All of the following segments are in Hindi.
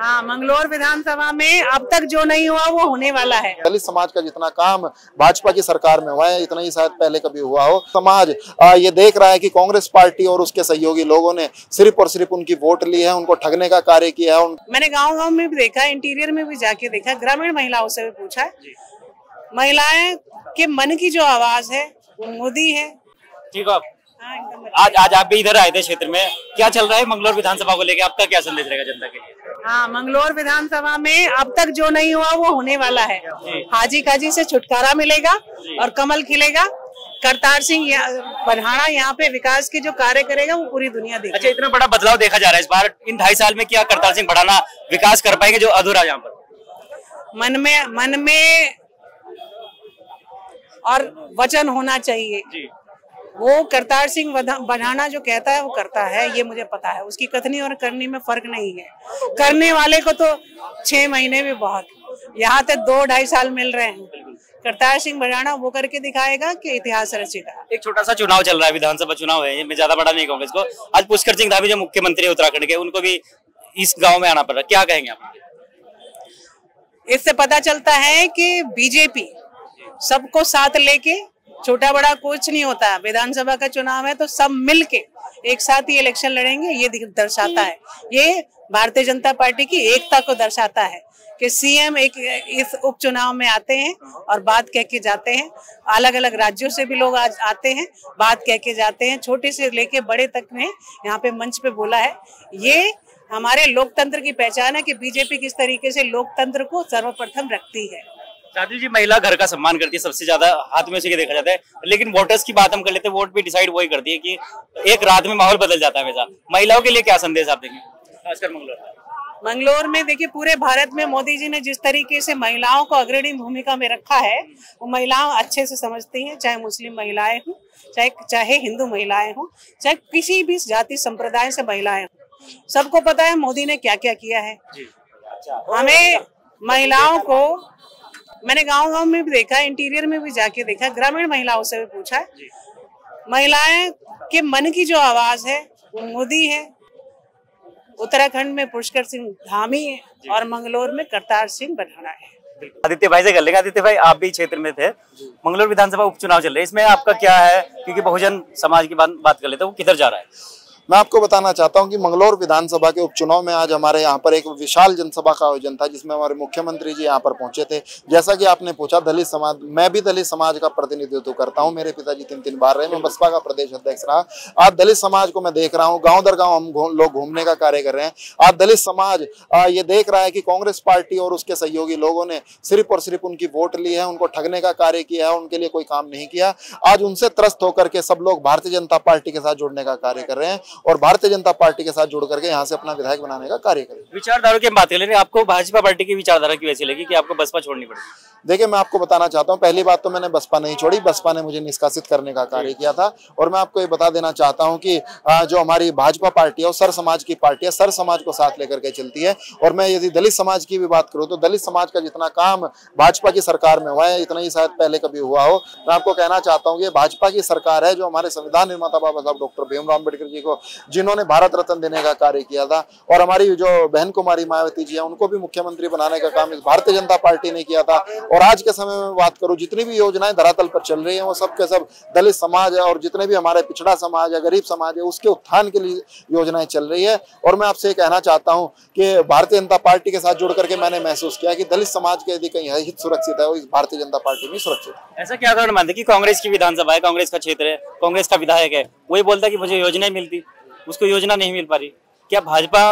हाँ, मंगलौर विधानसभा में अब तक जो नहीं हुआ वो होने वाला है। दलित समाज का जितना काम भाजपा की सरकार में हुआ है इतना ही शायद पहले कभी हुआ हो। समाज ये देख रहा है कि कांग्रेस पार्टी और उसके सहयोगी लोगों ने सिर्फ और सिर्फ उनकी वोट ली है, उनको ठगने का कार्य किया है। मैंने गांव-गांव में भी देखा, इंटीरियर में भी जाके देखा, ग्रामीण महिलाओं से भी पूछा, महिलाएं के मन की जो आवाज है वो मोदी है। ठीक है, आज आप भी इधर आए थे क्षेत्र में, क्या चल रहा है मंगलौर विधानसभा को लेकर? आपका क्या संदेश रहेगा जनता के लिए? हाँ, मंगलौर विधानसभा में अब तक जो नहीं हुआ वो होने वाला है। हाजी काजी से छुटकारा मिलेगा और कमल खिलेगा। करतार सिंह बढ़ाना यहाँ पे विकास के जो कार्य करेगा वो पूरी दुनिया देखेगी। अच्छा, इतना बड़ा बदलाव देखा जा रहा है इस बार इन 2.5 साल में, क्या करतार सिंह बढ़ाना विकास कर पाएंगे जो अधूरा यहाँ पर? मन में और वचन होना चाहिए जी। वो करतार सिंह बढ़ाना जो कहता है वो करता है, ये मुझे पता है। उसकी कथनी और करनी में फर्क नहीं है। करने वाले को तो 6 महीने भी बहुत, यहाँ तक 2-2.5 साल मिल रहे हैं। करतार सिंह बढ़ाना वो करके दिखाएगा कि इतिहास रचेगा। एक छोटा सा चुनाव चल रहा है, विधानसभा चुनाव है, मैं ज्यादा बड़ा नहीं कहूँगा इसको। आज पुष्कर सिंह धामी जो मुख्यमंत्री है उत्तराखंड के, उनको भी इस गाँव में आना पड़ रहा है, क्या कहेंगे आप? इससे पता चलता है कि बीजेपी सबको साथ लेके, छोटा बड़ा कुछ नहीं होता। विधानसभा का चुनाव है तो सब मिलके एक साथ ही इलेक्शन लड़ेंगे, ये दर्शाता है। ये भारतीय जनता पार्टी की एकता को दर्शाता है कि सीएम एक इस उपचुनाव में आते हैं और बात कह के जाते हैं। अलग अलग राज्यों से भी लोग आज आते हैं, बात कह के जाते हैं। छोटे से लेके बड़े तक ने यहाँ पे मंच पे बोला है। ये हमारे लोकतंत्र की पहचान है कि बीजेपी किस तरीके से लोकतंत्र को सर्वप्रथम रखती है। साथी जी, महिला घर का सम्मान करती है, सबसे ज्यादा हाथ में से देखा जाता है, लेकिन वोटर्स की बात हम कर लेते हैं, वोट भी डिसाइड वही करती है कि एक रात में माहौल बदल जाता है हमेशा। महिलाओं के लिए क्या संदेश आप देंगे, खासकर मंगलौर में? देखिए, पूरे भारत में मोदी जी ने जिस तरीके से महिलाओं को अग्रणी भूमिका में रखा है वो महिलाएं अच्छे से समझती हैं। चाहे मुस्लिम महिलाएं हों, चाहे हिंदू महिलाएं हों, चाहे किसी भी जाति संप्रदाय से महिलाएं हों, सबको पता है मोदी ने क्या क्या किया है। हमें महिलाओं को, मैंने गांव-गांव में भी देखा, इंटीरियर में भी जाके देखा, ग्रामीण महिलाओं से भी पूछा, महिलाएं के मन की जो आवाज है वो मोदी है। उत्तराखंड में पुष्कर सिंह धामी है और मंगलौर में करतार सिंह बढ़ाना है। आदित्य भाई से कर लेंगे। आदित्य भाई, आप भी क्षेत्र में थे, मंगलौर विधानसभा उपचुनाव चल रहे हैं, इसमें आपका क्या है? क्योंकि बहुजन समाज की बात कर लेते हैं, वो किधर जा रहा है? मैं आपको बताना चाहता हूं कि मंगलौर विधानसभा के उपचुनाव में आज हमारे यहाँ पर एक विशाल जनसभा का आयोजन था, जिसमें हमारे मुख्यमंत्री जी यहाँ पर पहुंचे थे। जैसा कि आपने पूछा, दलित समाज, मैं भी दलित समाज का प्रतिनिधित्व करता हूं। मेरे पिताजी 3 बार रहे, मैं बसपा का प्रदेश अध्यक्ष रहा। आज दलित समाज को मैं देख रहा हूँ, गाँव दर गाँव हम लोग घूमने का कार्य कर रहे हैं। आज दलित समाज ये देख रहा है कि कांग्रेस पार्टी और उसके सहयोगी लोगों ने सिर्फ और सिर्फ उनकी वोट ली है, उनको ठगने का कार्य किया है, उनके लिए कोई काम नहीं किया। आज उनसे त्रस्त होकर के सब लोग भारतीय जनता पार्टी के साथ जुड़ने का कार्य कर रहे हैं और भारतीय जनता पार्टी के साथ जुड़ करके यहाँ से अपना विधायक बनाने का कार्य करें। विचारधारा की बात करें, आपको भाजपा पार्टी की विचारधारा की वैसी लगी कि आपको बसपा छोड़नी पड़ी? देखिए, मैं आपको बताना चाहता हूं, पहली बात तो मैंने बसपा नहीं छोड़ी, बसपा ने मुझे निष्कासित करने का कार्य किया था। और मैं आपको ये बता देना चाहता हूं कि जो हमारी भाजपा पार्टी है वो सर समाज की पार्टी है, सर समाज को साथ लेकर के चलती है। और मैं यदि दलित समाज की भी बात करूं तो दलित समाज का जितना काम भाजपा की सरकार में हुआ है इतना ही शायद पहले कभी हुआ हो। मैं आपको कहना चाहता हूँ कि भाजपा की सरकार है जो हमारे संविधान निर्माता बाबा साहब डॉक्टर भीमराव अम्बेडकर जी को, जिन्होंने भारत रत्न देने का कार्य किया था, और हमारी जो बहन कुमारी मायावती जी है उनको भी मुख्यमंत्री बनाने का काम इस भारतीय जनता पार्टी ने किया था। और आज के समय में बात करूं, जितनी भी योजनाएं धरातल पर चल रही हैं वो सब के सब दलित समाज है और जितने भी हमारे पिछड़ा समाज है, गरीब समाज है, उसके उत्थान के लिए योजनाएं चल रही है। और मैं आपसे कहना चाहता हूं कि भारतीय जनता पार्टी के साथ जुड़ करके मैंने महसूस किया कि दलित समाज के यदि कहीं हित सुरक्षित है वो इस भारतीय जनता पार्टी में सुरक्षित है। ऐसा क्या कारण मानते कि कांग्रेस की विधानसभा है, कांग्रेस का क्षेत्र है, कांग्रेस का विधायक है, वही बोलता है कि मुझे योजनाएं मिलती, उसको योजना नहीं मिल पा रही? क्या भाजपा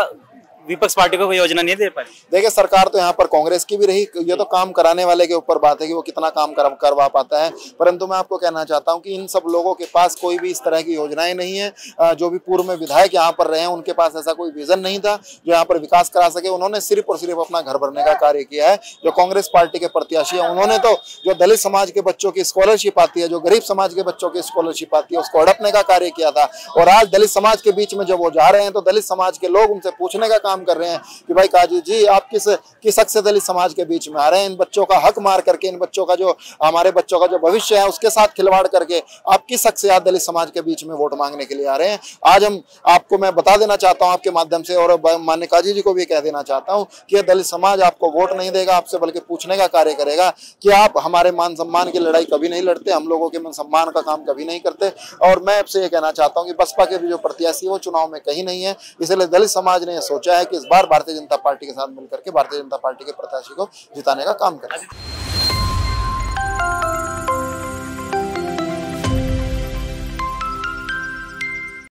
विपक्ष पार्टी को कोई योजना नहीं दे पाई? देखिए, सरकार तो यहाँ पर कांग्रेस की भी रही, ये तो काम कराने वाले के ऊपर बात है कि वो कितना काम करवा पाता है। परंतु मैं आपको कहना चाहता हूँ कि इन सब लोगों के पास कोई भी इस तरह की योजनाएं नहीं है। जो भी पूर्व में विधायक यहाँ पर रहे हैं उनके पास ऐसा कोई विजन नहीं था जो यहाँ पर विकास करा सके। उन्होंने सिर्फ और सिर्फ अपना घर भरने का कार्य किया है। जो कांग्रेस पार्टी के प्रत्याशी है उन्होंने तो जो दलित समाज के बच्चों की स्कॉलरशिप आती है, जो गरीब समाज के बच्चों की स्कॉलरशिप आती है, उसको हड़पने का कार्य किया था। और आज दलित समाज के बीच में जब वो जा रहे हैं तो दलित समाज के लोग उनसे पूछने का काम काम कर रहे हैं कि भाई काजू जी आप किस हक से दलित समाज के बीच में आ रहे हैं, इन बच्चों का हक मार करके, इन बच्चों का जो हमारे बच्चों का जो भविष्य है उसके साथ खिलवाड़ करके आप किस हक से आज दलित समाज के बीच में वोट मांगने के लिए आ रहे हैं। आज हम आपको मैं बता देना चाहता हूं आपके माध्यम से, और माननीय काजी जी को भी कह देना चाहता हूं कि दलित समाज आपको वोट नहीं देगा, आपसे बल्कि पूछने का कार्य करेगा कि आप हमारे मान सम्मान की लड़ाई कभी नहीं लड़ते, हम लोगों के मान सम्मान का काम कभी नहीं करते। और मैं आपसे ये कहना चाहता हूं कि बसपा के भी जो प्रत्याशी वो चुनाव में कहीं नहीं है, इसलिए दलित समाज ने सोचा है कि इस बार भारतीय जनता पार्टी के साथ मिलकर के भारतीय जनता पार्टी के प्रत्याशी को जिताने का काम करें।